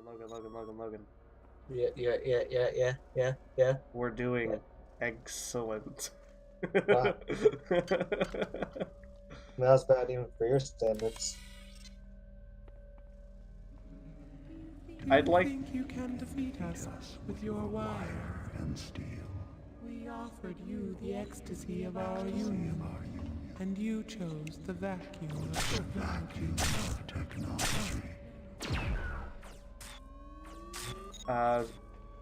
Logan. Yeah. We're doing excellent. Wow. That's bad even for your standards. I'd like. Think you can defeat us with your wire and steel? We offered you the ecstasy of our union, and you chose the vacuum of technology.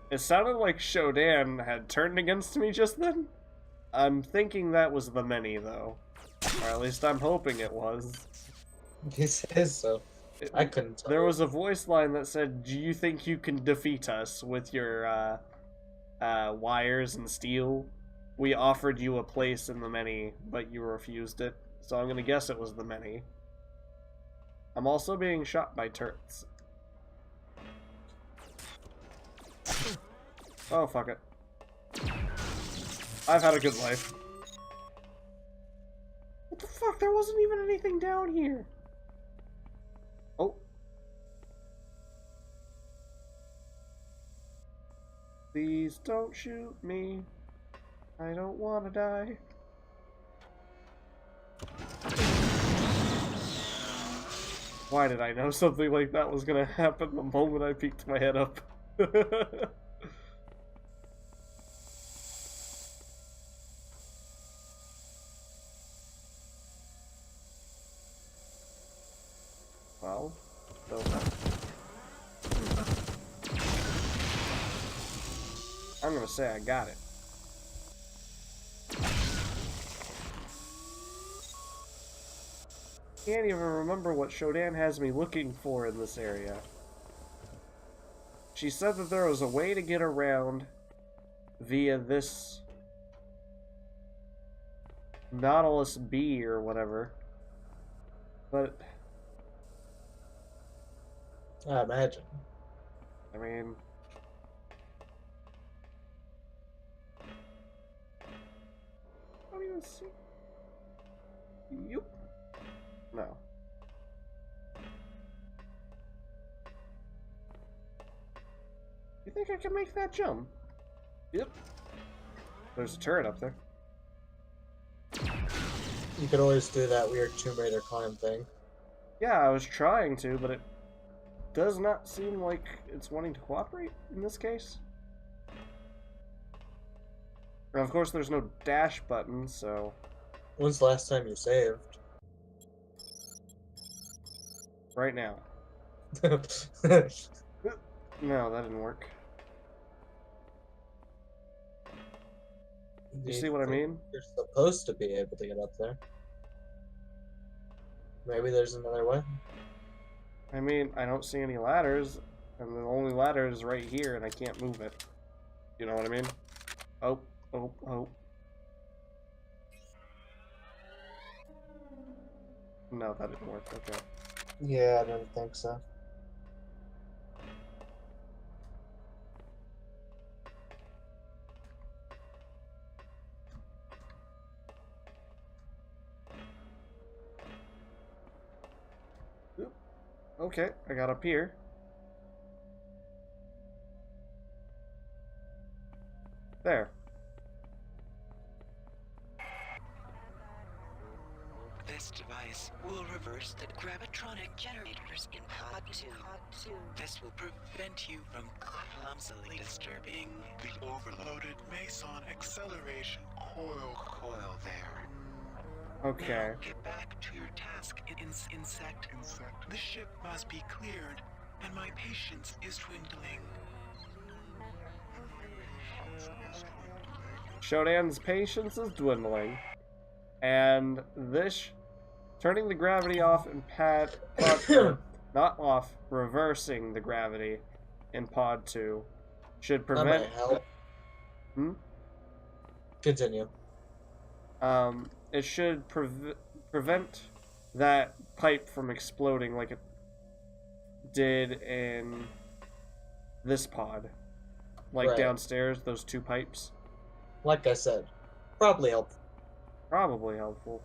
It sounded like Shodan had turned against me just then. I'm thinking that was the many, though. Or at least I'm hoping it was. He says so. I couldn't tell. There was a voice line that said, "Do you think you can defeat us with your wires and steel? We offered you a place in the many, but you refused it. So I'm gonna guess it was the many." I'm also being shot by turrets. Oh, fuck it. I've had a good life. What the fuck? There wasn't even anything down here. Oh. Please don't shoot me. I don't want to die. Why did I know something like that was gonna happen the moment I peeked my head up? Well, no. I'm gonna say I got it. Can't even remember what Shodan has me looking for in this area. She said that there was a way to get around via this Nautilus B or whatever. But I imagine. I mean, I don't even see. Yup. No. You think I can make that jump? Yep. There's a turret up there. You could always do that weird Tomb Raider climb thing. Yeah, I was trying to, but it does not seem like it's wanting to cooperate in this case. And of course, there's no dash button, so... When's the last time you saved? Right now. No, that didn't work. You see what I mean? You're supposed to be able to get up there. Maybe there's another way. I mean, I don't see any ladders, and the only ladder is right here, and I can't move it. You know what I mean? Oh. No, that didn't work. Okay. Yeah, I don't think so. Oop. Okay, I got up here. There. This device will reverse the gravitronic generators in Pod 2. This will prevent you from clumsily disturbing The overloaded Meson acceleration coil there. Okay. Now get back to your task, insect. The ship must be cleared, and my patience is dwindling. Shodan's patience is dwindling. And this... Turning the gravity off in not off, reversing the gravity in Pod 2 should prevent... That might help. Hmm? Continue. It should prevent that pipe from exploding like it did in this pod. Like Right. downstairs, those two pipes. Like I said, probably helpful. Probably helpful.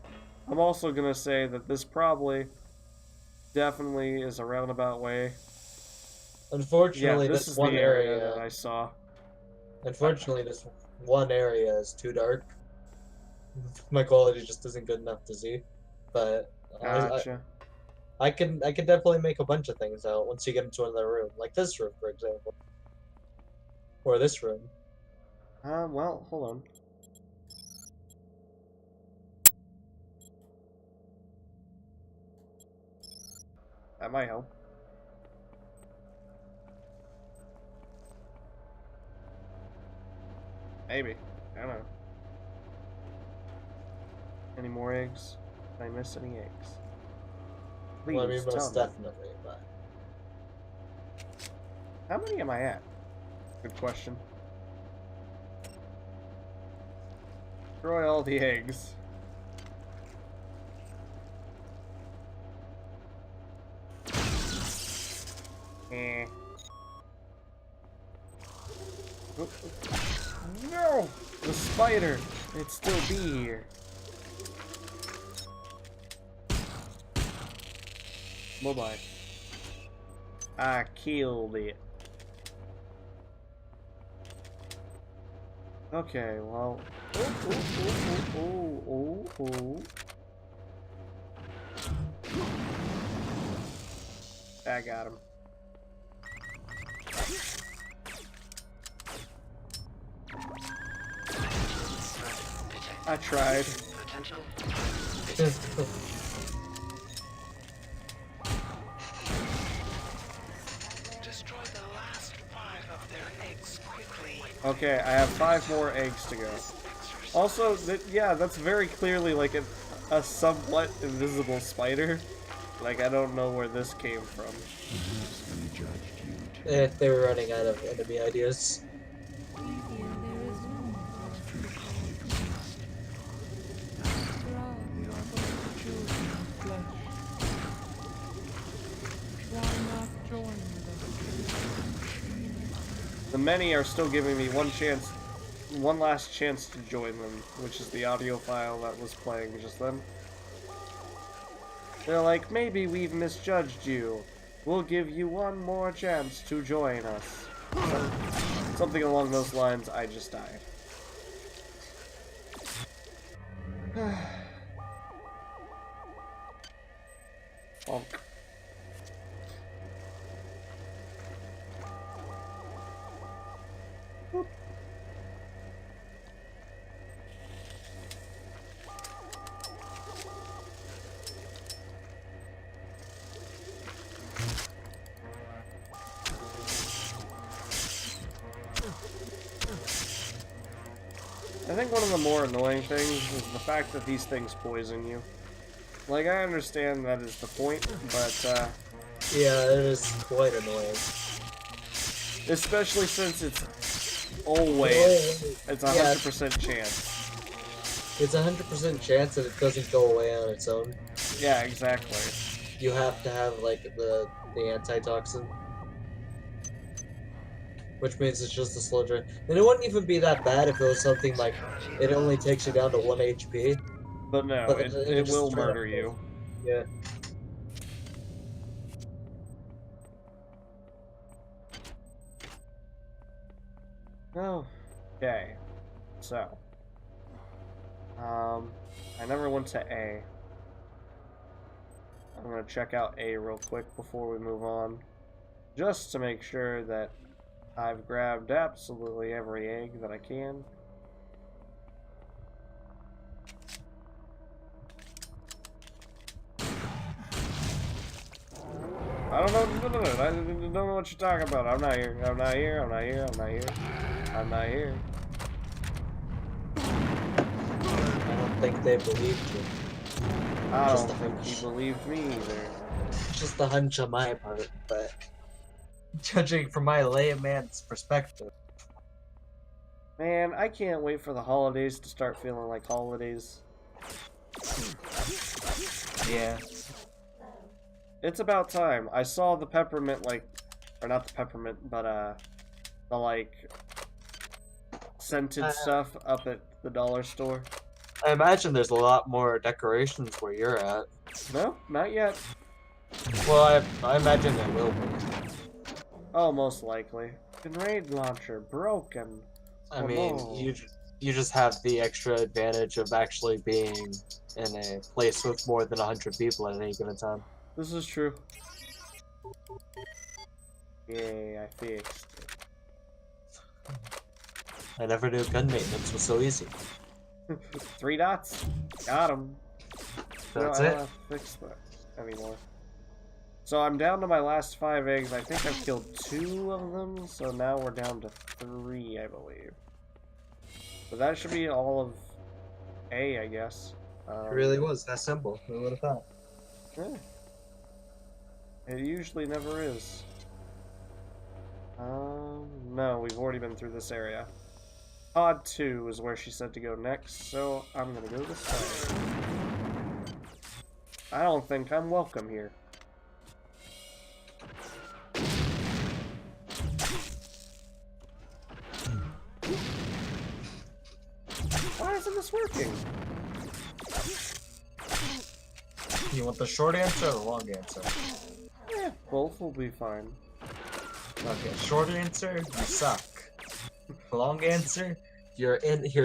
I'm also gonna say that this probably definitely is a roundabout way Unfortunately, this this is one the area area. that I saw. Unfortunately, this one area is too dark. My quality just isn't good enough to see. But Gotcha. I can definitely make a bunch of things out once you get into another room, like this room, for example, or this room. Well, hold on. That might help. Maybe. I don't know. Any more eggs? Did I miss any eggs? Please Well, I mean, tell most me. definitely, but How many am I at? Good question. Destroy all the eggs. Eh. No! The spider! It'd still be here. Bye-bye. I killed it. Okay, well... Oh. I got him. I tried. Potential. Destroy the last 5 of their eggs quickly. Okay, I have 5 more eggs to go. Also, yeah, that's very clearly like a somewhat invisible spider. Like, I don't know where this came from. if they were running out of enemy ideas. We feel there is room for us to coexist. After all, we are both children of flesh. Why not join with us? The many are still giving me one last chance to join them, which is the audio file that was playing just then. They're like, maybe we've misjudged you. We'll give you one more chance to join us. Something along those lines. I just died. Bonk. Boop. I think one of the more annoying things is the fact that these things poison you. Like, I understand that is the point, but, Yeah, it is quite annoying. especially since it's always, it's 100% chance. It's 100% chance that it doesn't go away on its own. Yeah, exactly. You have to have, like, the antitoxin. Which means it's just a slow drain. And it wouldn't even be that bad if it was something like, it only takes you down to 1 HP. But no, But it just will straight up murder goes. you. Yeah. Okay. So. I never went to A. I'm gonna check out A real quick before we move on. Just to make sure that I've grabbed absolutely every egg that I can. I don't know. No. I don't know what you're talking about. I'm not here. I'm not here. I'm not here. I'm not here. I'm not here. I don't think they believed you. I Just don't a think hunch. he believed me either. Just a hunch on my part, but judging from my layman's perspective. Man, I can't wait for the holidays to start feeling like holidays. Yeah. It's about time. I saw the peppermint, like, or not the peppermint, but, the, like, scented stuff up at the dollar store. I imagine there's a lot more decorations where you're at. No, not yet. Well, I imagine there will be. Oh, most likely. Grenade launcher broken. I Oh, mean, no. you just have the extra advantage of actually being in a place with more than 100 people at any given time. This is true. Yay, I fixed it. I never knew gun maintenance was so easy. 3 dots. Got him. That's I it. don't have to fix that anymore. So I'm down to my last 5 eggs. I think I've killed 2 of them, so now we're down to 3, I believe. But that should be all of A, I guess. It really was that simple. Who would have thought? Yeah. It usually never is. No, we've already been through this area. Pod 2 is where she said to go next, so I'm gonna go this way. I don't think I'm welcome here. Why isn't this working? You want the short answer or the long answer? Yeah, both will be fine. Okay, short answer, you suck. Long answer, your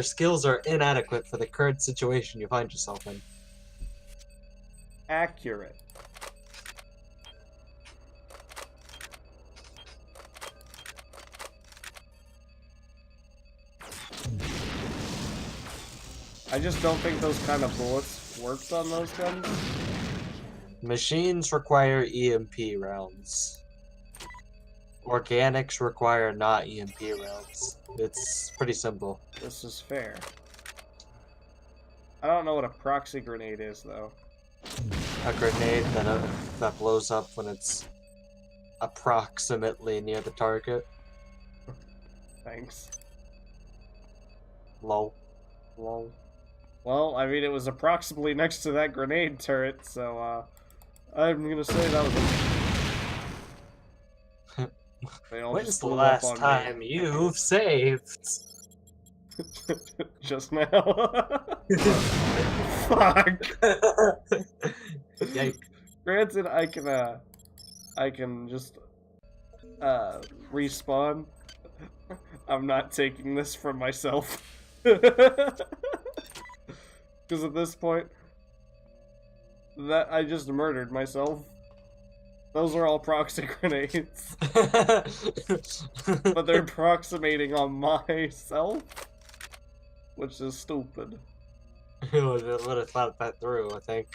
skills are inadequate for the current situation you find yourself in. Accurate. I just don't think those kind of bullets worked on those guns. Machines require EMP rounds. Organics require not EMP rounds. It's pretty simple. This is fair. I don't know what a proxy grenade is, though. A grenade that blows up when it's approximately near the target. Thanks. Lol. Lol. Well, I mean, it was approximately next to that grenade turret, so, I'm gonna say that was a... They all When's just the blew up last on me. time you've saved? Just now. Fuck. Yikes. Granted, I can just, respawn. I'm not taking this from myself. Because at this point, that I just murdered myself. Those are all proxy grenades. But they're approximating on myself, which is stupid. Who would have thought that through, I think.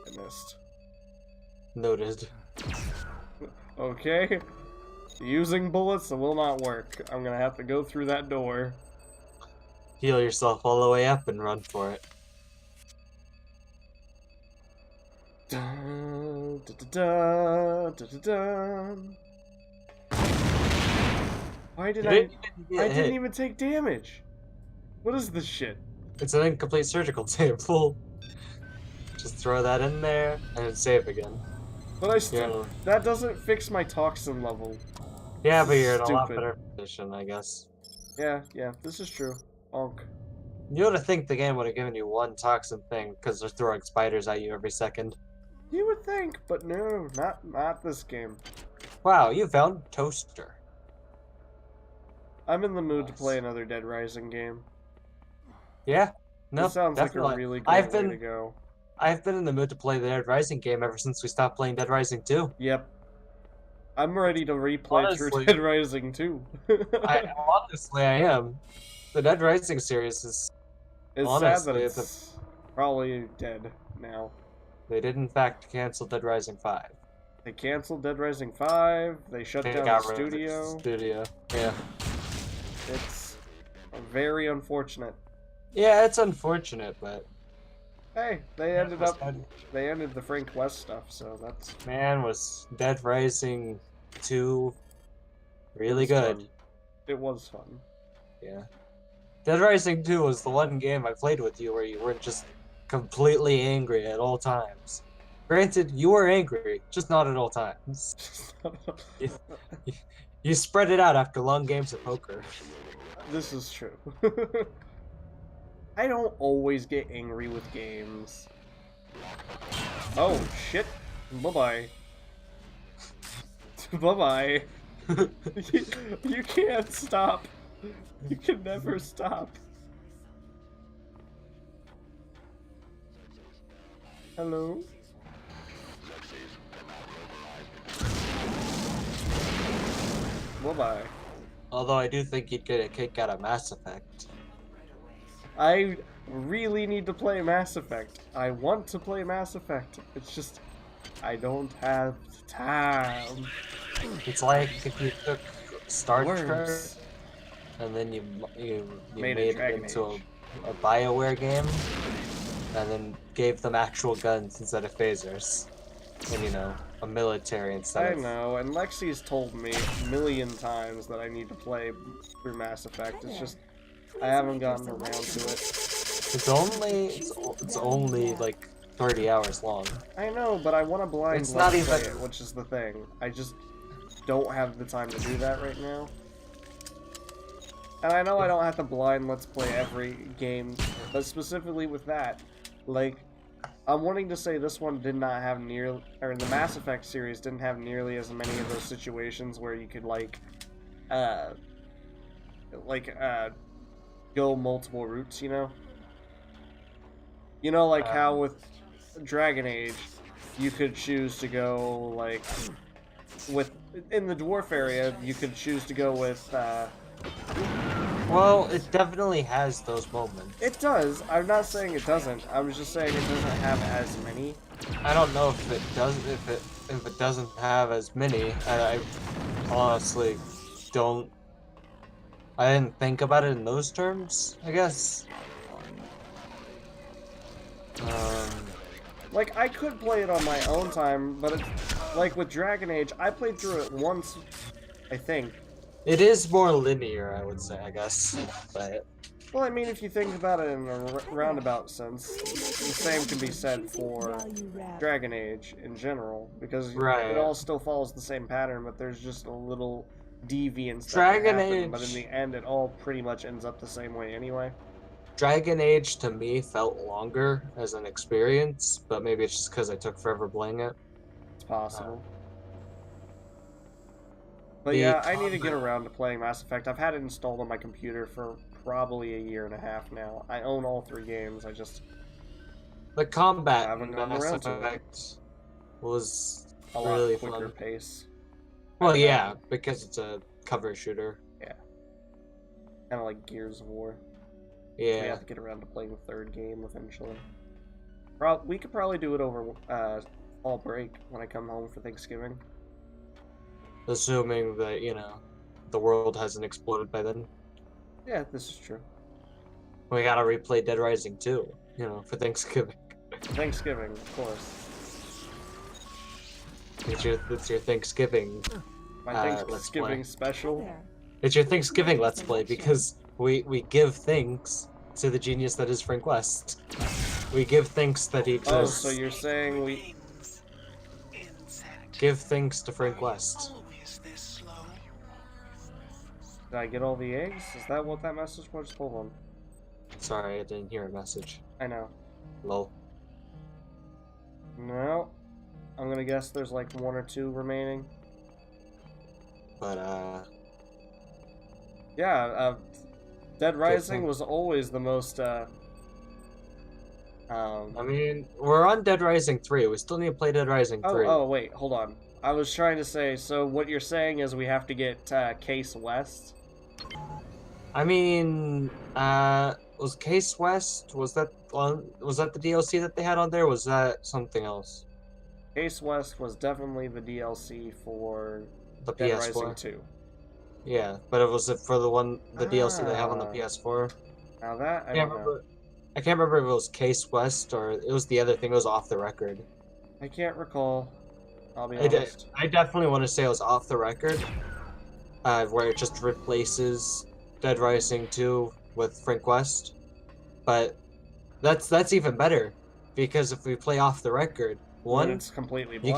I missed. Noted. Okay. Using bullets will not work. I'm gonna have to go through that door. Heal yourself all the way up and run for it. Dun, dun, dun, dun, dun, dun. Why did I didn't even take damage. What is this shit? It's an incomplete surgical sample. Just throw that in there and save again. But I still Yeah. that doesn't fix my toxin level. Yeah, This but is you're in a lot stupid. better position, I guess. Yeah, this is true. Onk. You would have think the game would have given you one toxin thing because they're throwing spiders at you every second. You would think, but no, not this game. Wow, you found Toaster. I'm in the mood to Nice. play another Dead Rising game. Yeah, no, This sounds definitely. like a really great I've way to been go. I've been in the mood to play the Dead Rising game ever since we stopped playing Dead Rising 2. Yep. I'm ready to replay Honestly, through Dead Rising 2. Honestly, I am. The Dead Rising series is It's honestly, sad that it's probably dead now. they did in fact cancel Dead Rising 5. They canceled Dead Rising 5, they shut They down got the rid of studio. Studio. Yeah. It's very unfortunate. Yeah, it's unfortunate, but Hey, they ended the Frank West stuff, so that's man, was Dead Rising 2 really was good. fun. It was fun. Yeah. Dead Rising 2 was the one game I played with you where you weren't just completely angry at all times. Granted, you were angry, just not at all times. You spread it out after long games of poker. This is true. I don't always get angry with games. Oh, shit. Bye-bye. Bye-bye. You can't stop. You can never stop. Hello? Bye-bye. Although I do think you'd get a kick out of Mass Effect. I really need to play Mass Effect. I want to play Mass Effect. It's just, I don't have time. It's like if you took Star Trek Worms. and then you Made made a it Dragon into Age. a BioWare game, and then gave them actual guns instead of phasers, and you know, a military instead I of. know, and Lexi's told me a million times that I need to play through Mass Effect. It's just, I haven't gotten around to it. It's only like 30 hours long. I know, but I want to blind It's not Let's play even- it, which is the thing. I just don't have the time to do that right now. And I know I don't have to blind Let's Play every game, but specifically with that, like, I'm wanting to say this one did not have or the Mass Effect series didn't have nearly as many of those situations where you could, go multiple routes, you know? You know, like how with Dragon Age, you could choose to go, like, in the dwarf area, you could choose to go with, Well, it definitely has those moments. it does. I'm not saying it doesn't. I was just saying it doesn't have as many. I don't know if it does. If it doesn't have as many, I honestly don't. I didn't think about it in those terms. I guess. Like, I could play it on my own time, but it's, like with Dragon Age, I played through it once, I think. It is more linear, I would say. I guess, but Well, I mean, if you think about it in a roundabout sense, the same can be said for Dragon Age in general, because Right. it all still follows the same pattern, but there's just a little deviance that Dragon can happen, Age- but in the end, it all pretty much ends up the same way anyway. Dragon Age to me felt longer as an experience, but maybe it's just because I took forever playing it. It's possible. But the yeah, I need to get combat- around to playing Mass Effect. I've had it installed on my computer for probably a year and a half now. I own all 3 games. I just The combat I haven't in gotten Mass around to it. Effect was a lot really quicker fun. pace. Well, yeah, because it's a cover shooter. Kind of like Gears of War. We Yeah, have to get around to playing the 3rd game eventually. We could probably do it over fall break when I come home for Thanksgiving. assuming that the world hasn't exploded by then. Yeah, this is true. We gotta replay Dead Rising 2, for Thanksgiving. Thanksgiving, of course. It's your Thanksgiving. My Let's Thanksgiving play. special. It's your Thanksgiving Let's Play because we give thanks to the genius that is Frank West. We give thanks that he Oh, exists. so you're saying we... Give thanks to Frank West. Always this slow. Did I get all the eggs? Is that what that message was? Hold on. Sorry, I didn't hear a message. I know. Lol. No. I'm gonna guess there's like 1 or 2 remaining. But Yeah, Dead Rising thing. was always the most, I mean, we're on Dead Rising 3. We still need to play Dead Rising 3. Oh, wait, hold on. I was trying to say, so what you're saying is we have to get Case West? I mean, was Case West? Was that the DLC that they had on there? Or was that something else? Case West was definitely the DLC for The Dead PS4. Rising 2. Yeah, but it was for the DLC they have on the Ah. PS4. Now that, I I don't can't know. remember. I can't remember if it was Case West or it was the other thing. It was Off the Record. I can't recall. I'll be I honest. definitely want to say it was Off the Record, where it just replaces Dead Rising 2 with Frank West. But that's even better because if we play Off the Record, When one, it's completely you blind.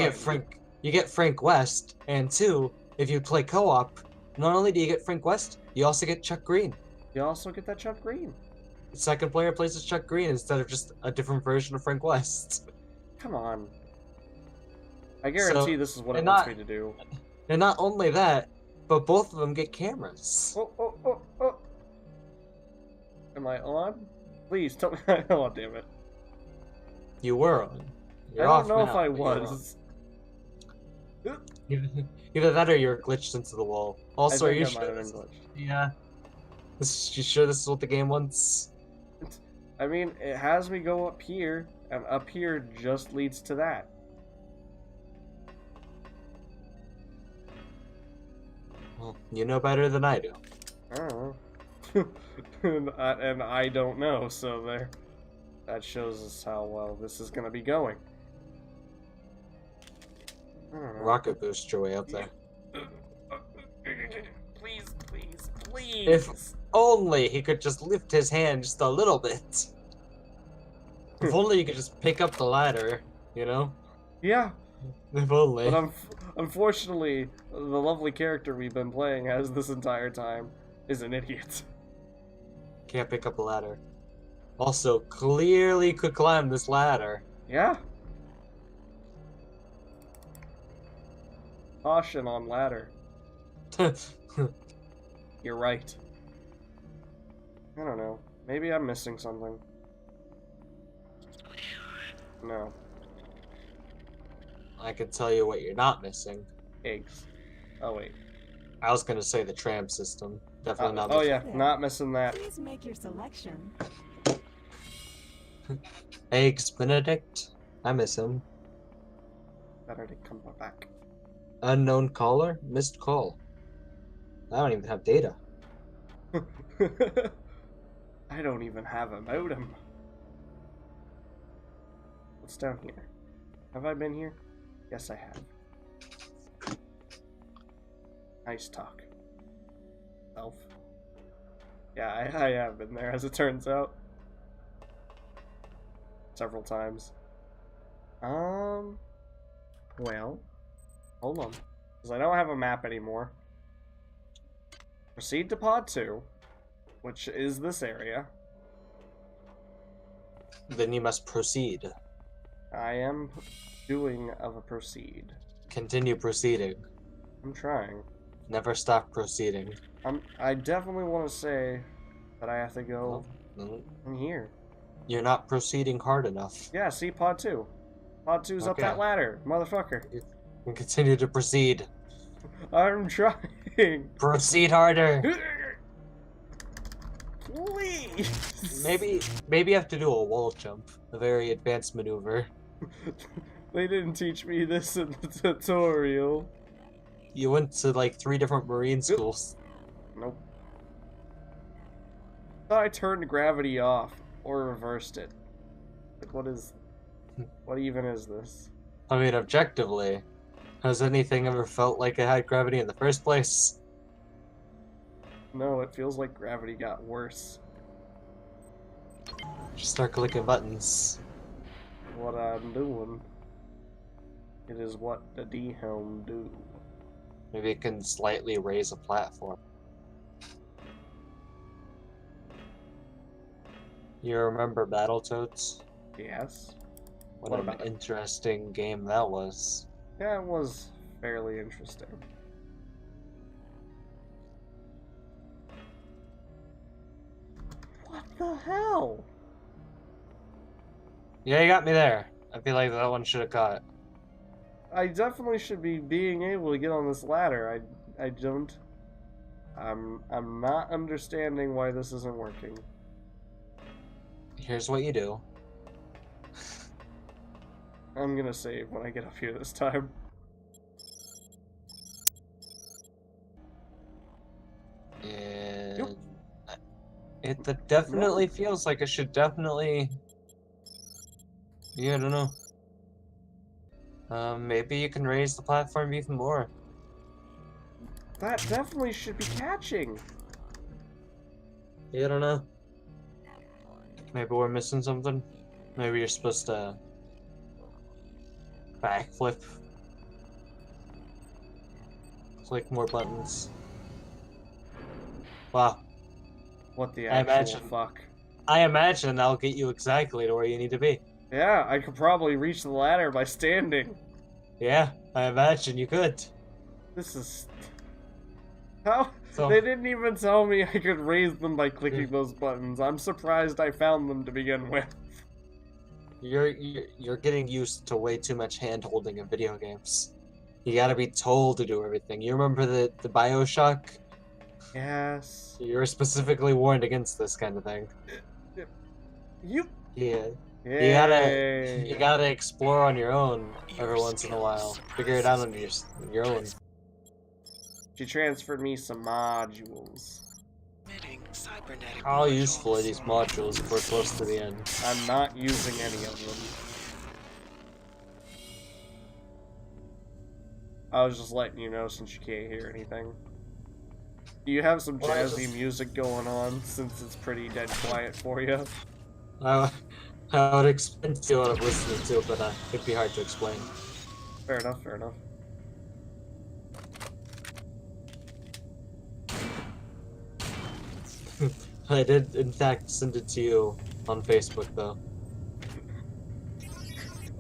get Frank West, and two, if you play co-op, not only do you get Frank West, you also get Chuck Green. You also get that Chuck Green. The second player plays as Chuck Green instead of just a different version of Frank West. Come on. I guarantee So, this is what it and wants not- me to do. And not only that, but both of them get cameras. Oh. Am I on? Please tell me. Oh, damn it. You were on. You're I don't off know if now, I but you're was. on. Either that or you're glitched into the wall. Also, I are you think I might sure? have been glitched. Yeah. You sure this is what the game wants? I mean, it has me go up here, and up here just leads to that. Well, you know better than I do. I don't know. and I don't know, so there. That shows us how well this is gonna be going. I don't know. Rocket boost your way up there. Please. If only he could just lift his hand just a little bit. If only he could just pick up the ladder, you know? Yeah, If only. but unfortunately, the lovely character we've been playing as this entire time is an idiot. Can't pick up a ladder. Also, clearly could climb this ladder. Yeah? Caution on ladder. You're right. I don't know. Maybe I'm missing something. No. I can tell you what you're not missing. Eggs. Oh, wait. I was gonna say the tram system. Definitely not Oh, missing. yeah. Not missing that. Please make your selection. Eggs Benedict. I miss him. Better to come back. Unknown caller? Missed call. I don't even have data. I don't even have a modem. What's down here? Have I been here? Yes, I have. Nice talk. Elf. Yeah, I have been there, as it turns out. Several times. Well, hold on. Because I don't have a map anymore. Proceed to Pod 2, which is this area. Then you must proceed. I am doing of a proceed. Continue proceeding. I'm trying. Never stop proceeding. I definitely want to say that I have to go No, in here. you're not proceeding hard enough. Yeah, see, Pod 2. Pod 2's up Okay. that ladder, motherfucker. And continue to proceed. I'm trying. Proceed harder. Please. Maybe you have to do a wall jump, a very advanced maneuver. They didn't teach me this in the tutorial. You went to like 3 different marine schools. Nope. Thought I turned gravity off or reversed it. Like, what even is this? I mean, objectively, has anything ever felt like it had gravity in the first place? No, it feels like gravity got worse. Just start clicking buttons. What I'm doing. It is what the D-helm do. Maybe it can slightly raise a platform. You remember Battletoads? Yes. What What an about it? interesting game that was. Yeah, it was fairly interesting. What the hell? Yeah, you got me there. I feel like that one should have caught. I definitely should be being able to get on this ladder. I don't. I'm not understanding why this isn't working. Here's what you do. I'm gonna save when I get up here this time. And it definitely feels like it should definitely. Yeah, I don't know. Maybe you can raise the platform even more. That definitely should be catching. Yeah, I don't know. Maybe we're missing something. Maybe you're supposed to backflip. Click more buttons. Wow. What the I actual imagine. fuck? I imagine that'll get you exactly to where you need to be. Yeah, I could probably reach the ladder by standing. Yeah, I imagine you could. This is... How? So- They didn't even tell me I could raise them by clicking those buttons. I'm surprised I found them to begin with. You're getting used to way too much hand holding in video games. You gotta be told to do everything. You remember the BioShock? Yes. You were specifically warned against this kind of thing. You... Yeah. Yay. You gotta explore on your own every once in a while. Figure it out on your own. She transferred me some modules. Emitting cybernetic How useful are modules. these modules if we're close to the end? I'm not using any of them. I was just letting you know since you can't hear anything. Do you have some Well, I jazzy just- music going on since it's pretty dead quiet for you? I would explain to you what I'm listening to, but it'd be hard to explain. Fair enough, fair enough. I did, in fact, send it to you on Facebook, though.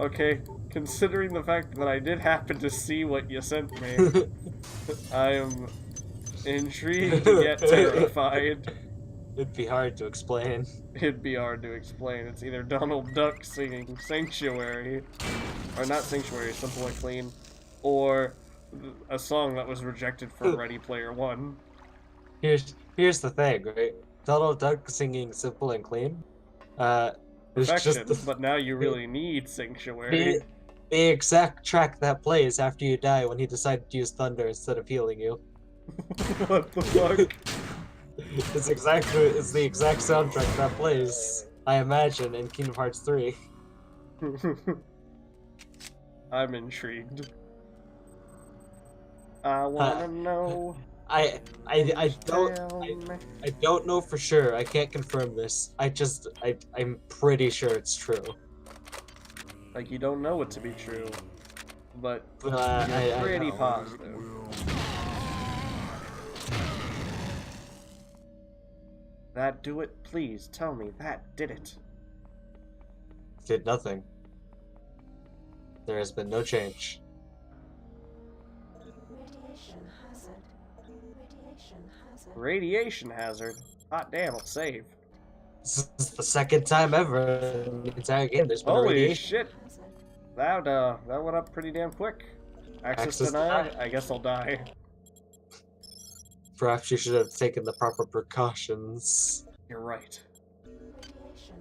Okay, considering the fact that I did happen to see what you sent me, I am intrigued yet terrified. It'd be hard to explain. It'd be hard to explain. It's either Donald Duck singing Sanctuary, or not Sanctuary, Simple and Clean, or a song that was rejected for Ready Player One. Here's the thing, right? Donald Duck singing Simple and Clean. It's Perfection, just but now you really need Sanctuary. the exact track that plays after you die when he decided to use thunder instead of healing you. What the fuck? It's the exact soundtrack that plays, I imagine, in Kingdom Hearts 3. I'm intrigued. I wanna know. I don't know for sure. I can't confirm this. I'm pretty sure it's true. Like, you don't know it to be true, but But you're I pretty know. positive. That do it? Please tell me that did it. Did nothing. There has been no change. Radiation hazard. Radiation hazard. Radiation hazard. Hot damn, I'll save. This is the second time ever in the entire game there's been a Holy radiation. shit! Hazard. That went up pretty damn quick. Access Access denied? denied. I guess I'll die. Perhaps you should have taken the proper precautions. You're right. Radiation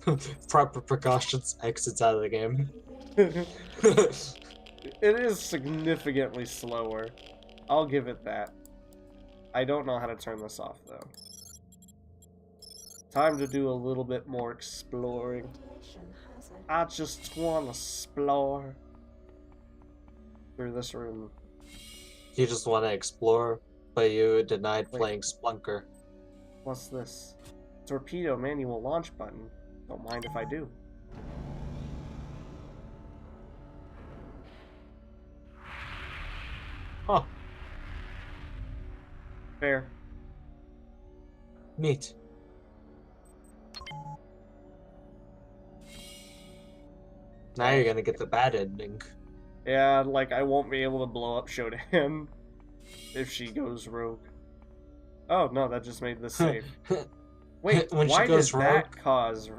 hazard. Proper precautions, exits out of the game. It is significantly slower. I'll give it that. I don't know how to turn this off, though. Time to do a little bit more exploring. Radiation hazard. I just want to explore through this room. You just want to explore, but you denied Wait. playing Splunker. What's this? Torpedo manual launch button. Don't mind if I do. Huh, Fair. neat. Now you're gonna get the bad ending. Yeah, like, I won't be able to blow up Shodan if she goes rogue. Oh, no, that just made this safe. Wait, When she why goes did that rogue- cause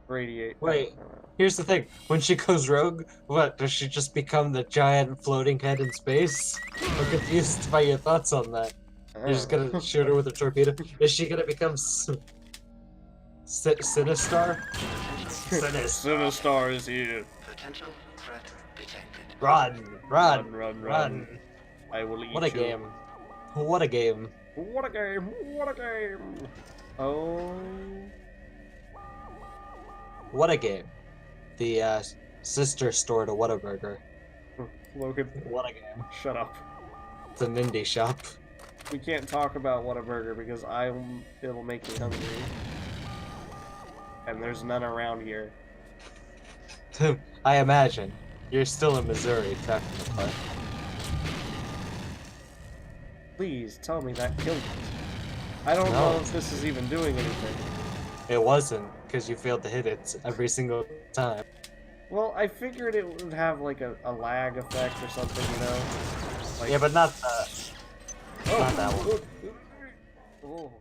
radiate? Wait. Here's the thing, when she goes rogue, what, does she just become the giant floating head in space? I'm confused by your thoughts on that. You're just gonna shoot her with a torpedo? Is she gonna become Sinistar? Sinistar is here. Potential threat detected. Run! Run. I will eat What a you. game. What a game. What a game. What a game. Oh. What a game. The sister store to Whataburger. Logan, What a game. shut up. It's an indie shop. We can't talk about Whataburger because it'll make me hungry. And there's none around here. I imagine. You're still in Missouri, technically. Please tell me that killed it. I don't No. know if this is even doing anything. It wasn't. because you failed to hit it every single time. Well, I figured it would have like a lag effect or something, you know? Like, Yeah, but not oh, not that one. Oh.